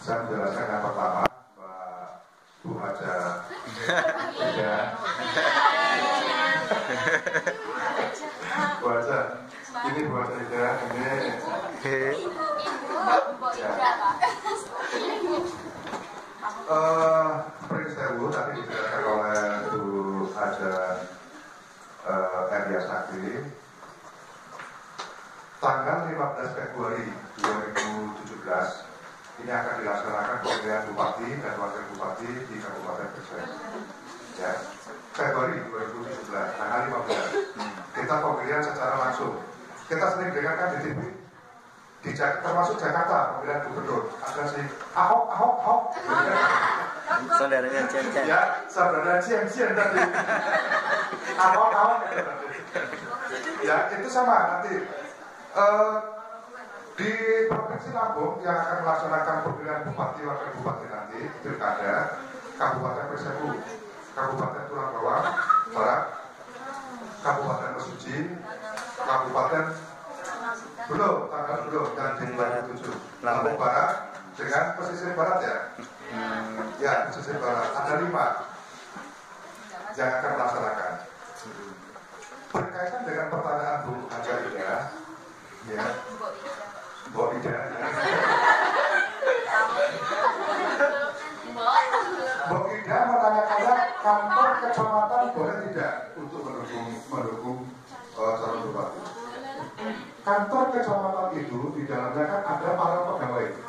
Saya menjelaskan yang pertama, Mbak Bu Haja ya. Bu Haja, ini Bu Haja ya, ini seperti saya Bu tadi dijelaskan oleh Bu Haja Elia Sakri, tanggal 15 Februari 2017 ini akan dilaksanakan pemilihan bupati dan wakil bupati di Kabupaten Gresik. Ya, Februari 2017, tanggal 15 kita pemilihan secara langsung. Kita sering dengarkan di TV, termasuk Jakarta pemilihan gubernur ada si Ahok. Saudaranya Cian-Cian. Ya, saudara Cian-Cian tadi. Ahok. Ya, itu sama nanti. Di Provinsi Lampung yang akan melaksanakan pemilihan bupati wakil bupati nanti pilkada Kabupaten Persepu, Kabupaten Tulang Bawang Barat, Kabupaten Mesuji, Kabupaten dan di 27 Lampung Barat dengan pesisir barat ya. Ya, pesisir barat ada 5 yang akan melaksanakan. Berkaitan dengan pertanyaan Bu Haja ya. Mbok Ida. Mbok Ida menanyakannya kantor kecamatan boleh tidak untuk mendukung calon bupati. Kantor kecamatan itu di dalamnya kan ada para pegawai.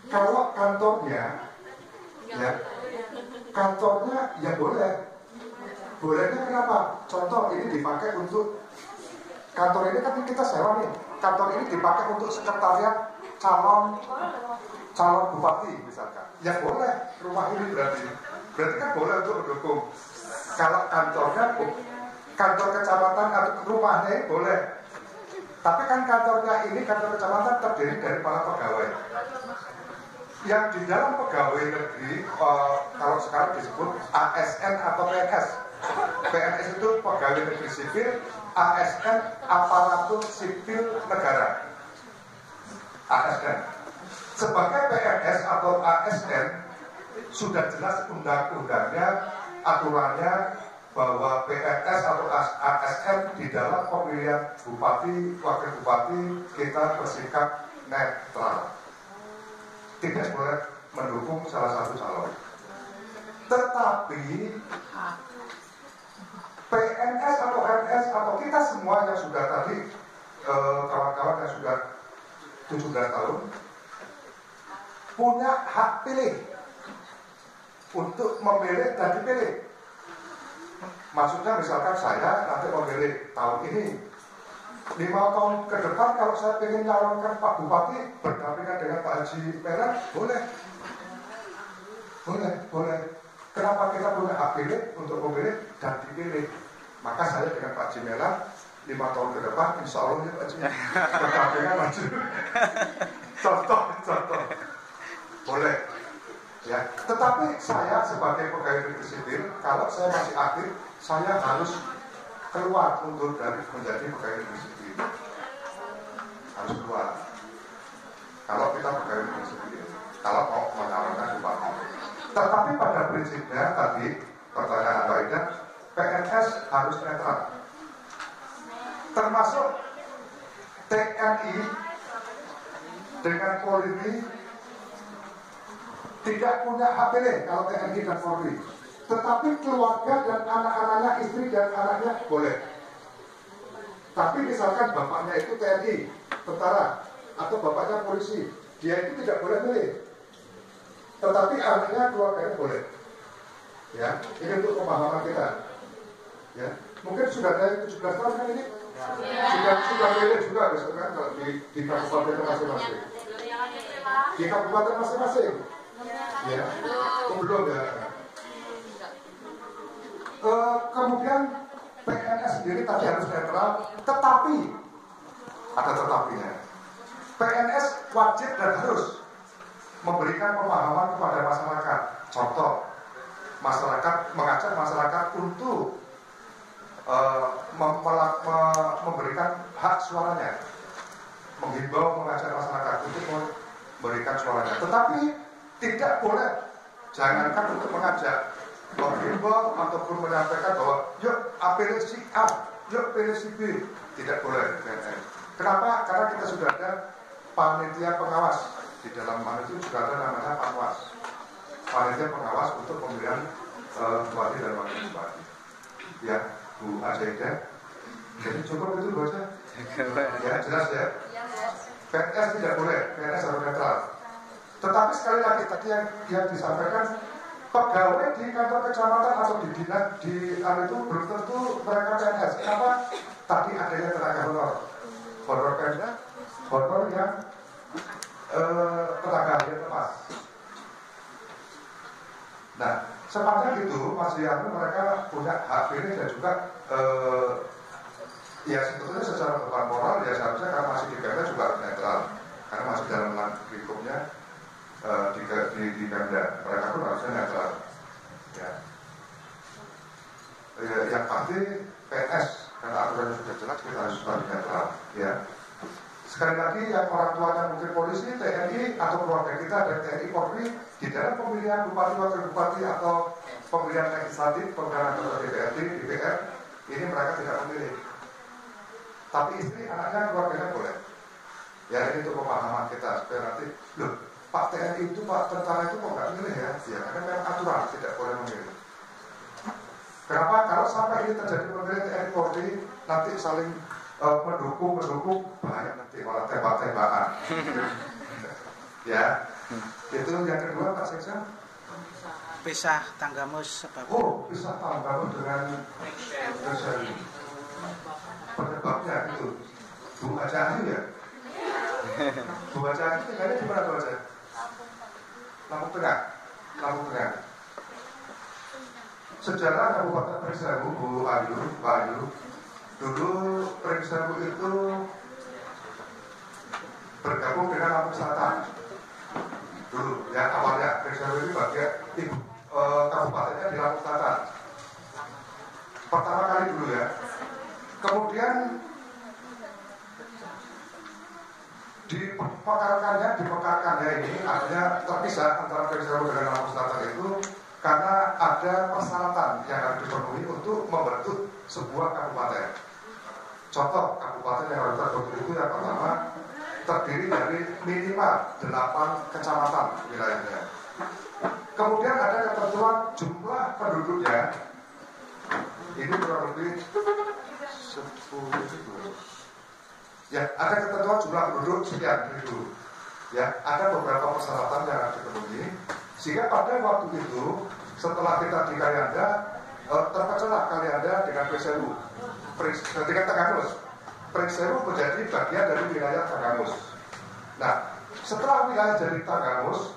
Kalau kantornya ya boleh. Bolehnya kenapa? Contoh ini dipakai untuk kantor ini kan kita sewa nih. Kantor ini dipakai untuk sekretariat calon bupati misalkan. Ya boleh, rumah ini berarti kan boleh untuk mendukung. Kalau kantor kecamatan atau rumahnya ini boleh. Tapi kan kantor kecamatan terdiri dari para pegawai. Yang di dalam pegawai negeri, kalau sekarang disebut ASN atau PNS. PNS itu pegawai negeri sipil, ASN aparatur sipil negara. ASN sebagai PNS atau ASN sudah jelas undang-undangnya, aturannya bahwa PNS atau ASN di dalam pemilihan bupati, wakil bupati kita bersikap netral, tidak boleh mendukung salah satu calon. Tetapi PNS atau MS atau kita semua yang sudah tadi kawan-kawan yang sudah 17 tahun punya hak pilih untuk memilih dan dipilih. Maksudnya misalkan saya nanti memilih tahun ini 5 tahun ke depan kalau saya ingin nyalonkan Pak Bupati berdampingan dengan Pak Haji Melan, boleh. Kenapa kita punya hak pilih untuk memilih dan dipilih? Maka saya dengan Pak Haji Melan 5 tahun ke depan insya Allah ya Pak Haji berdampingan maju. Contoh boleh ya. Tetapi saya sebagai pegawai negeri sipil, kalau saya masih aktif, saya harus keluar untuk dari menjadi pegawai negeri sipil. Harus keluar. Kalau kita pegawai negeri sipil, kalau mau menyalonkan bupati. Tetapi pada prinsipnya tadi pertanyaan Mbak Ida, PNS harus netral. Termasuk TNI dengan Polri tidak punya hak pilih kalau TNI dan Polri. Tetapi keluarga dan anak-anaknya, istri dan anaknya boleh. Tapi misalkan bapaknya itu TNI, tentara, atau bapaknya polisi, dia itu tidak boleh milih. Tetapi anaknya, keluarganya boleh. Ya, ini untuk pemahaman kita. Ya, mungkin sudah ada 17 tahun kan ini? Sudah milih juga besok kan kalau di kabupaten masing-masing. Di kabupaten masing-masing. Ya, belum ya. Kemudian PNS sendiri tadi harus netral, tetapi ada tetapinya. PNS wajib dan harus memberikan pemahaman kepada masyarakat. Contoh, masyarakat mengajak masyarakat untuk memberikan hak suaranya, menghimbau, mengajak masyarakat untuk memberikan suaranya. Tetapi tidak boleh, jangankan untuk mengajak menghimbau ataupun menyampaikan bahwa yuk pilih si A, yuk pilih si B, tidak boleh. Kenapa? Karena kita sudah ada panitia pengawas. Di dalam mana itu juga ada namanya panwas, panitia pengawas untuk pemilihan bupati dan wakil bupati. Ya, Bu Ajaida. Jadi cukup itu Bu aja. Ya, jelas ya. PNS tidak boleh, PNS harus netral. Tetapi sekali lagi tadi yang disampaikan, pegawai di kantor kecamatan atau di dinas di itu belum tentu mereka PNS. Kenapa? Tadi adanya tenaga honor Pemda, honor yang tenaga harian lepas. Nah, sepanjang itu masih mereka punya hak pilih dan juga ya sebetulnya secara beban moral ya seharusnya karena masih di Pemda juga netral, karena masih dalam lingkupnya di Pemda, mereka pun harusnya netral. Ya. Yang pasti PNS karena aturannya sudah jelas kita harus selalu netral. Ya. Sekali lagi yang orang tuanya mungkin polisi, TNI atau keluarga kita dari TNI Polri di dalam pemilihan bupati, wakil bupati atau pemilihan legislatif, pemilihan anggota DPRD, DPR, ini mereka tidak memilih. Tapi istri, anaknya, keluarganya boleh. Ya ini untuk pemahaman kita supaya nanti, loh Pak TNI itu, Pak tentara itu kok nggak milih ya? Ya karena memang aturan tidak boleh memilih. Kenapa? Kalau sampai ini terjadi pemilihan TNI Polri nanti saling mendukung banyak nanti malah tembak-tembakan. Ya, itu yang kedua Pak Seksa. Pisah Tanggamus sebab. Oh, pisah Tanggamus dengan Perseri. Penyebabnya itu Bu Aja ya. Bu Aja itu tinggalnya di mana Bu Aja? Lampung Tengah. Sejarah Kabupaten Pringsewu, Bu Ayu, Pak Ayu. Dulu Pringsewu itu bergabung dengan Lampung Selatan. Dulu, yang awalnya Pringsewu itu bagian kabupatennya di Lampung Selatan. Pertama kali dulu ya. Kemudian dimekarkannya ini artinya terpisah antara Pringsewu dengan Lampung Selatan itu karena ada persyaratan yang harus dipenuhi untuk membentuk sebuah kabupaten. Contoh kabupaten yang harus terbentuk itu yang pertama terdiri dari minimal 8 kecamatan wilayahnya. Kemudian ada ketentuan jumlah penduduknya. Ini kurang lebih 10.000. Ya, ada ketentuan jumlah penduduk sekian ribu. Ya, ada beberapa persyaratan yang harus dipenuhi. Sehingga pada waktu itu setelah kita di Kalianda terpecahlah Kalianda dengan Pringsewu. Dengan Tanggamus, Pringsewu menjadi bagian dari wilayah Tanggamus. Nah, setelah wilayah dari Tanggamus,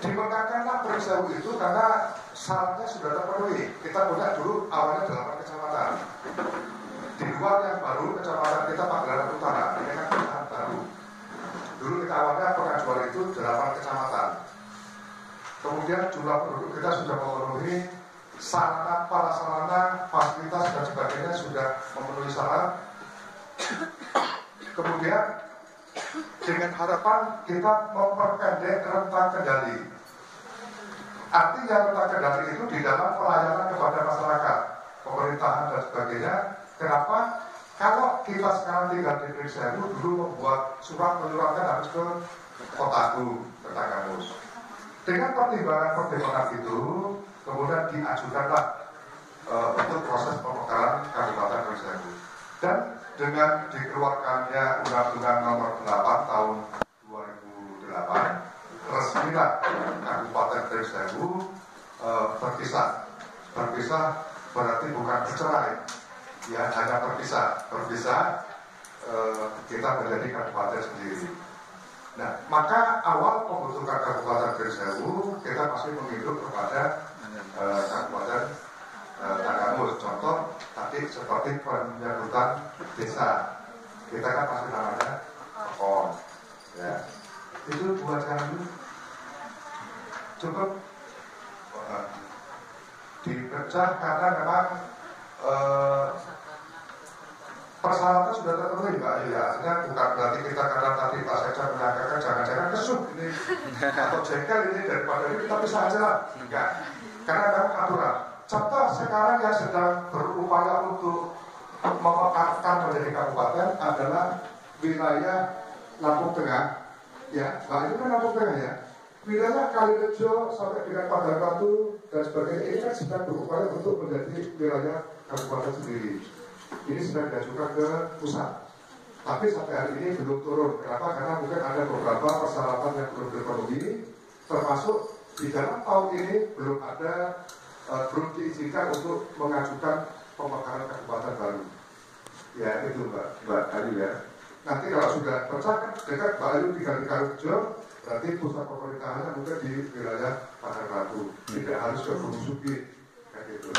dimekarkanlah Pringsewu itu karena syaratnya sudah terpenuhi. Kita punya dulu awalnya 8 kecamatan. Di luar yang baru kecamatan kita Pagelaran Utara, ini kan kecamatan baru. Dulu kita awalnya pengajuan itu 8 kecamatan. Kemudian jumlah penduduk kita sudah memenuhi sarana, prasarana, fasilitas dan sebagainya sudah memenuhi syarat. Kemudian dengan harapan kita memperpendek rentang kendali. Artinya rentang kendali itu di dalam pelayanan kepada masyarakat, pemerintahan dan sebagainya. Kenapa? Kalau kita sekarang tinggal di Pringsewu, dulu membuat surat menyuratkan harus ke Kota Agung, ke Tanggamus. Dengan pertimbangan itu, kemudian diajukanlah untuk proses pemekaran Kabupaten Pringsewu. Dan dengan dikeluarkannya Undang-Undang Nomor 8 Tahun 2008, resmilah Kabupaten Pringsewu berpisah. Berpisah berarti bukan bercerai, ya hanya berpisah. Kita menjadi kabupaten sendiri. Nah, maka awal pembentukan Kabupaten Pringsewu kita masih menginduk kepada Kabupaten Tanggamus. Contoh tadi seperti penyebutan desa, kita kan masih namanya Pekon. Ya, itu 2 jam cukup dipecah karena memang persyaratan sudah terpenuhi Mbak ya, artinya bukan berarti kita karena tadi Pak Sekda menyangkakan jangan-jangan kesuk ini atau jengkel ini daripada ini kita bisa aja lah, enggak, karena ada aturan. Contoh sekarang yang sedang berupaya untuk memekarkan menjadi kabupaten adalah wilayah Lampung Tengah, ya, Mbak ini kan Lampung Tengah ya, wilayah Kalirejo sampai dengan Pagar Batu dan sebagainya ini kan sedang berupaya untuk menjadi wilayah kabupaten sendiri. Ini sedang diajukan ke pusat, tapi sampai hari ini belum turun. Kenapa? Karena mungkin ada beberapa persyaratan yang belum terpenuhi, termasuk di dalam tahun ini belum belum diizinkan untuk mengajukan pemekaran kabupaten baru. Ya itu Mbak Ayu ya. Nanti kalau sudah tercatat dekat Mbak Ayu tinggal di Kalirejo, berarti pusat pemerintahannya mungkin di wilayah Pagar Batu, tidak harus ke Gunung Sugi kayak gitu.